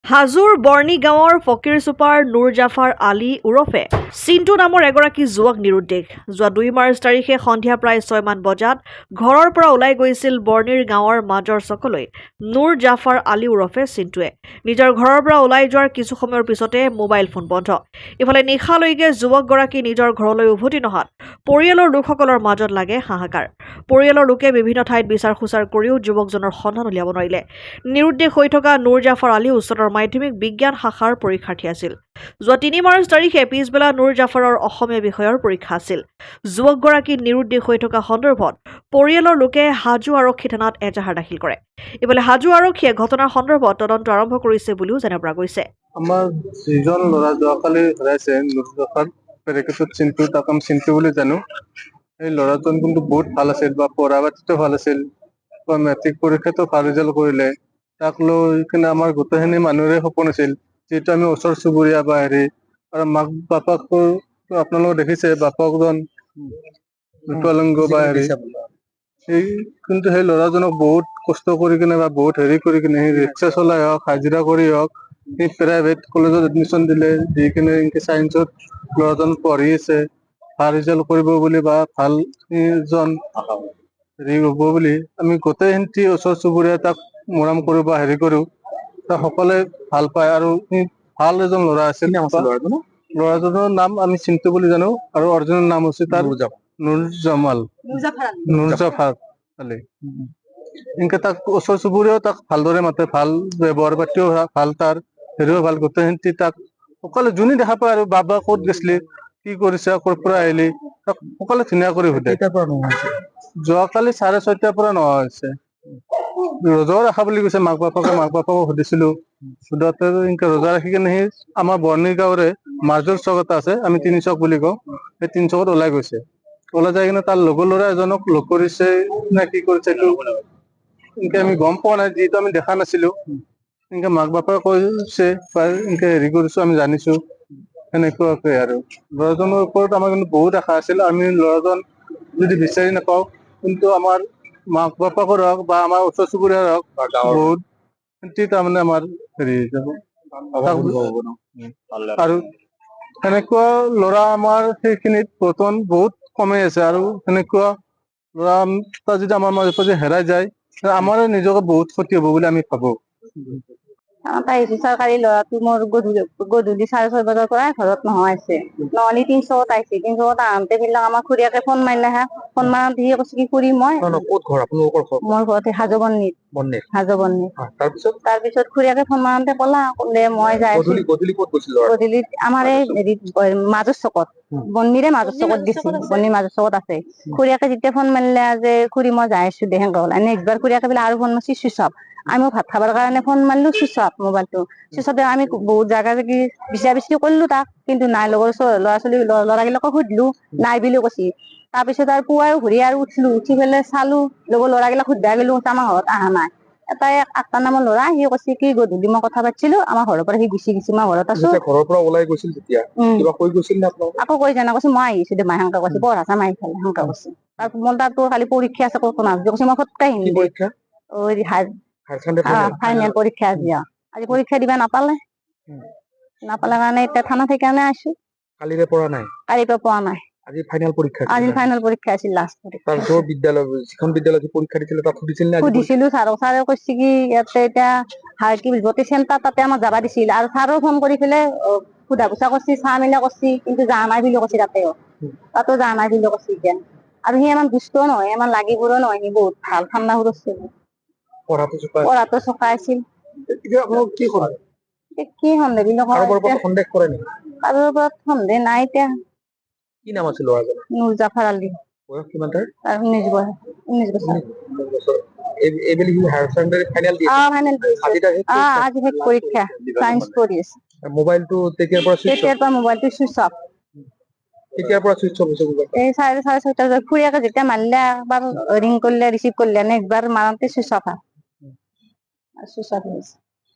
হাজোৰ বৰ্ণি গাঁৱৰ ফকীৰ ছুপাৰ নুৰ জাফাৰ আলী ওৰফে চিণ্টু নামৰ এগৰাকী যুৱক নিৰুদ্দেশ। যোৱা 2 মাৰ্চ তাৰিখে সন্ধিয়া প্ৰায় 6 মান বজাত ঘৰৰ পৰা ওলাই গৈছিল বৰ্ণিৰ গাঁৱৰ মাজৰ চকলৈ নুৰ জাফাৰ আলী ওৰফে চিণ্টুৱে। নিজৰ ঘৰৰ পৰা ওলাই যোৱাৰ কিছু সময়ৰ পিছতে মোবাইল ফোন বন্ধ। ইফালে নিশালৈকে যুৱকগৰাকী নিজৰ ঘৰলৈ উভতি নহাত পৰিয়ালৰ লোকসকলৰ মাজত লাগে হাহাকাৰ। পৰিয়ালৰ লোকে বিভিন্ন ঠাইত বিচাৰ খোচাৰ কৰিও যুৱকজনৰ সন্ধান উলিয়াব নোৱাৰিলে। নিৰুদ্দেশ হৈ থকা নুৰ জাফাৰ আলী উচ্চতৰ মাধ্যমিক বিজ্ঞান শাখাৰ পৰীক্ষাৰ্থী আছিল। যোৱা 3 মাৰ্চ তাৰিখে পিছবেলা নুৰ জাফাৰৰ অসমীয়া বিষয়ৰ পৰীক্ষা আছিল। যুৱকগৰাকী নিৰুদ্দেশ হৈ থকা সন্দৰ্ভত পৰিয়ালৰ লোকে হাজো আৰক্ষী থানাত এজাহাৰ দাখিল কৰে। ইফালে হাজো আৰক্ষীয়ে ঘটনাৰ সন্দৰ্ভত তদন্ত আৰম্ভ কৰিছে বুলিও জানিব পৰা গৈছে। আমাৰ যিজন ল'ৰা যোৱাকালি হেৰাইছে নুৰ জাফাৰ পেৰেকেটত চিণ্টু, তাক আমি চিণ্টু বুলি জানো। এই ল'ৰাজন কিন্তু বহুত ভাল আছিল বা পঢ়া পাতিতো ভাল আছিল, মেট্ৰিক পৰীক্ষাতো ভাল ৰিজাল্ট কৰিলে। তাক লৈ কিনে আমাৰ গোটেইখিনি মানুহৰে সপোন আছিল, যিহেতু আমি ওচৰ চুবুৰীয়া বা হেৰি আৰু মাক বাপাকো আপোনালোকে দেখিছে, বাপকজন বিকলাংগ বা হেৰি কিন্তু সেই ল'ৰাজনক বহুত কষ্ট কৰি কিনে বা বহুত হেৰি কৰি কিনে সি ৰিক্সা চলাই হওক, হাজিৰা কৰি হওক, সি প্ৰাইভেট কলেজত এডমিশ্যন দিলে, দি কিনে চায়েন্সত ল'ৰাজন পঢ়ি আছে, ভাল ৰিজাল্ট কৰিব বুলি বা ভাল এজন হেৰি হ'ব বুলি আমি গোটেইখিনি ওচৰ চুবুৰীয়া তাক মৰম কৰো বা হেৰি কৰো, তাক সকলোৱে ভাল পায় আৰু সি ভাল এজন ল'ৰা আছিল। ল'ৰাজনৰ নাম আমি চিণ্টু বুলি জানো আৰু অৰিজিনেল নাম হৈছে তাৰ নুৰ জাফাৰ আলী। এনেকে তাক ওচৰ চুবুৰীয়াও তাক ভালদৰে মাতে, ভাল ব্যৱহাৰ পাতিও ভাল, তাৰ হেৰিও ভাল। গোটেইখিনি তাক সকলোৱে যোনে দেখা পায় আৰু বাবা ক'ত গৈছিলি, কি কৰিছে, ক'ৰ পৰা আহিলি, তাক সকলোৱে ধুনীয়া কৰি সোধে। যোৱাকালি 6:30 পৰা নোহোৱা হৈছে। ৰোজা ৰাখা বুলি কৈছে মাক বাপাকো সুধিছিলো, সোধাতে এনেকে ৰোজা ৰাখি কিনে সি আমাৰ বৰ্ণি গাঁৱৰে মাজৰ চক এটা আছে, আমি 3 চক বুলি কওঁ, সেই 3 চকত ওলাই গৈছে। ওলাই যাই কিনে তাৰ লগৰ ল'ৰা এজনক লগ কৰিছে নে কি কৰিছে এইটো এনেকে আমি গম পোৱা নাই, যিহেতু আমি দেখা নাছিলো। এনেকে মাক বাপাকে কৈছে বা এনেকে হেৰি কৰিছো, আমি জানিছো সেনেকুৱাকে। আৰু ল'ৰাজনৰ ওপৰত আমাৰ কিন্তু বহুত আশা আছিল। আমি ল'ৰাজন যদি বিচাৰি নাপাওঁ, কিন্তু আমাৰ মাক বাপাকৰ হওক বা আমাৰ ওচৰ চুবুৰীয়াৰ হওক বহুত তাৰমানে আমাৰ হেৰি যাব আৰু সেনেকুৱা ল'ৰা আমাৰ সেইখিনিত বৰ্তমান বহুত কমেই আছে। আৰু সেনেকুৱা ল'ৰা যদি আমাৰ মাজৰ পৰা হেৰাই যায়, আমাৰে নিজকে বহুত ক্ষতি হ'ব বুলি আমি ভাবো। পাইছো চৰকাৰী ল'ৰাটো মোৰ গধূলি 6:30 বজাৰ পৰা ঘৰত নোহোৱাইছে, নহ'লে 3 চকত আহিছে। 3 চকত আহোঁতে বিলাক আমাৰ খুৰীয়েকে ফোন মাৰিলে হা, ফোন মাৰোতে সি কৈছে কি খুৰী মই ক'ত ঘৰ আপোনালোকৰ ঘৰ? মোৰ ঘৰত হাজো বন্নিত। তাৰপিছত খুৰীয়েকে ফোন মাৰোতে ক'লা মই যাই আছো। গধূলি ক'ত গৈছিল? গধূলি আমাৰ এই মাজৰ চকত, বন্নিৰে মাজৰ চকত দিছিল, বন্নিৰ মাজৰ চকত আছে। খুৰীয়েকে যেতিয়া ফোন মাৰিলে যে খুৰী মই যাই আছো দে, সেনেকে ক'লে। একবাৰ খুৰীয়েকে বোলে আৰু ফোন মাৰছি, চুইচ অফ। আমি ভাত খাবৰ কাৰণে ফোন মাৰিলো, চুইচ অফ মোবাইলটো। চুইচ অফ আমি বহুত জাগা বিচাৰ বিচাৰি কৰিলো তাক, কিন্তু নাই। লগৰ ল'ৰাগিলাকক সুধিলো, নাই বুলি কৈছি। তাৰপিছত আৰু পুৱাই ঘূৰি আৰু উঠি পেলাই চালো, লগৰ ল'ৰাগিলাক সুধবা গেলো, আমাৰ ঘৰত অহা নাই। এটাই 8 নামৰ ল'ৰা, সি কৈছে কি গধূলি মই কথা পাতিছিলো, আমাৰ ঘৰৰ পৰা সি গুচি গৈছে, মই ঘৰত আছো। ঘৰৰ পৰা ওলাই গৈছিল যেতিয়া কিবা কৈ গৈছিল নে আপোনাক? আকৌ কৈ জানা কৈছে মই আহিছো দে, মাই সেনেকে কৈছে, পঢ়া মাই সেনেকে কৈছে। তাৰ কালি পৰীক্ষা আছে, ক'ত নাযাবি কৈছে। মই ফটকে আহিম দে, ফাইনেল পৰীক্ষা আজি পৰীক্ষা দিবা নাপালে কাৰণে এতিয়া থানাত সেইকাৰণে আছো। কালিৰে পৰা নাই? কালিৰ পৰা পোৱা নাই। আজি ফাইনেল পৰীক্ষা আছিল, লাষ্ট পৰীক্ষা। বিদ্যালয় যিখন বিদ্যালয়ত পৰীক্ষা দিছিল তাত সুধিছিলো ছাৰক। ছাৰে কৈছে কি ইয়াতে এতিয়া গোটেই চেণ্টাৰ তাতে আমাক যাবা দিছিল, আৰু ছাৰো ফোন কৰি পেলাই সোধা পোছা কৰিছি, চাহ মিলা কৰিছি, কিন্তু যোৱা নাই বুলি কৈছে। তাতো যোৱা নাই বুলি কৈছে এতিয়া। আৰু সি ইমান দুষ্টও নহয়, ইমান লাগিবৰো নহয়, সি বহুত ভাল ঠাণ্ডা আছিল। পঢ়াটো চোকা আছিল। কি সন্দেহ সন্দেহ কৰে নেকি? কাৰোৰ ওপৰত সন্দেহ নাই এতিয়া। কি নাম আছিল ল'ৰাজনৰ? নুৰ জাফাৰ আলী। বয়স কিমান তাৰ? 19 বছৰ। এইবেলি হায়াৰ ছেকেণ্ডাৰী ফাইনেল দিছে? ফাইনেল দিছে। আজি শেষ পৰীক্ষা, সায়েন্স পঢ়ি আছে। মোবাইলটো তেতিয়াৰ পৰা মোবাইলটো চুইচ অফ। কেতিয়াৰ পৰা চুইচ অফ হৈছে? এই 6:30 বজাত খুৰীয়েকে যেতিয়া মাৰিলে, একবাৰ ৰিং কৰিলে, ৰিচিভ কৰিলে, একবাৰ মাৰোতে চুইচ অফ।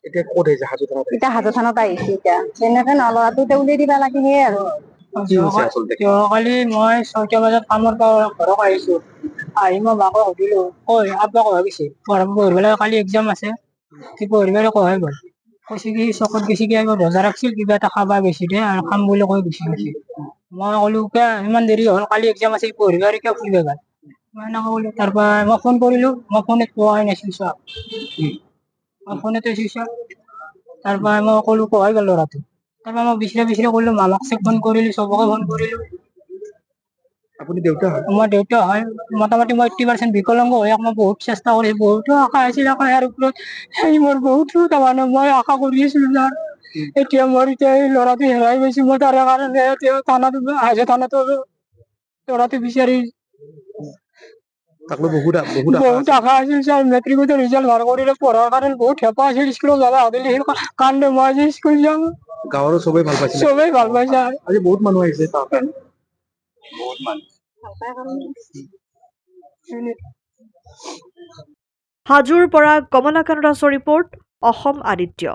এতিয়া ক'ত আহিছে? হাজো থানাত? এতিয়া হাজো থানাত আহিছে। এতিয়া তেনেকে ল'ৰাটো উলিয়াই দিবা লাগে, সেয়ে আৰু। যোৱাকালি মই 6টা বজাত কামৰ পৰা ঘৰত আহিছো, আহি মই মাকক সুধিলো, ঐ আব্বা কত গৈছে? পঢ়িবলৈ কালি এক্সাম আছে, পঢ়িবলৈ কয় গ'ল। কৈছে কি চকত গেছি কি আগত ৰজা ৰাখছিল কিবা এটা খাবা গৈছি দে আৰু খাম বুলি কৈ গুচি গৈছে মই ক'লো কিয় ইমান দেৰি হ'ল কালি এক্সাম আছে পঢ়িবা আৰু কিয় ফুৰিব গ'ল মই এনেকৈ ক'লো তাৰপৰা মই ফোন কৰিলো মই ফোনত পোৱাই নাছিল চব মই ফোনতে চুইচ অফ তাৰপৰা মই ক'লো পঢ়াই গ'ল ল'ৰাটো তাৰপৰা মই বিচৰা কৰিলো মামাক ফোন কৰিলো চবকে ফোন কৰিলো আপুনি দেউতা হয় মই দেউতা হয় মোটামুটি মই 80% বিকলাংগ হৈ মই বহুত চেষ্টা কৰিছো বহুতো আশা আছিল আশাৰ ওপৰত সেই মোৰ বহুতো তাৰমানে মই আশা কৰি আছিলো যাৰ এতিয়া এই ল'ৰাটো হেৰাই গৈছে মই তাৰে কাৰণে এতিয়া থানাটো হাজো থানাতো ল'ৰাটো বিচাৰি তাক লৈ বহুত বহুত আশা বহুত আশা আছিল ছাৰ মেট্ৰিকতে ৰিজাল্ট ভাল কৰিলে পঢ়াৰ কাৰণে বহুত হেঁপাহ আছিল স্কুলত যাব আবেলি কান্দে মই আজি স্কুল যাম গাঁৱৰো চবেই ভাল পাইছিলে চবেই ভাল পাইছে আজি বহুত মানুহ আহিছে তাৰ কাৰণে হাজোৰ পৰা কমলাকান্ত দাসৰ ৰিপৰ্ট অসম আদিত্য।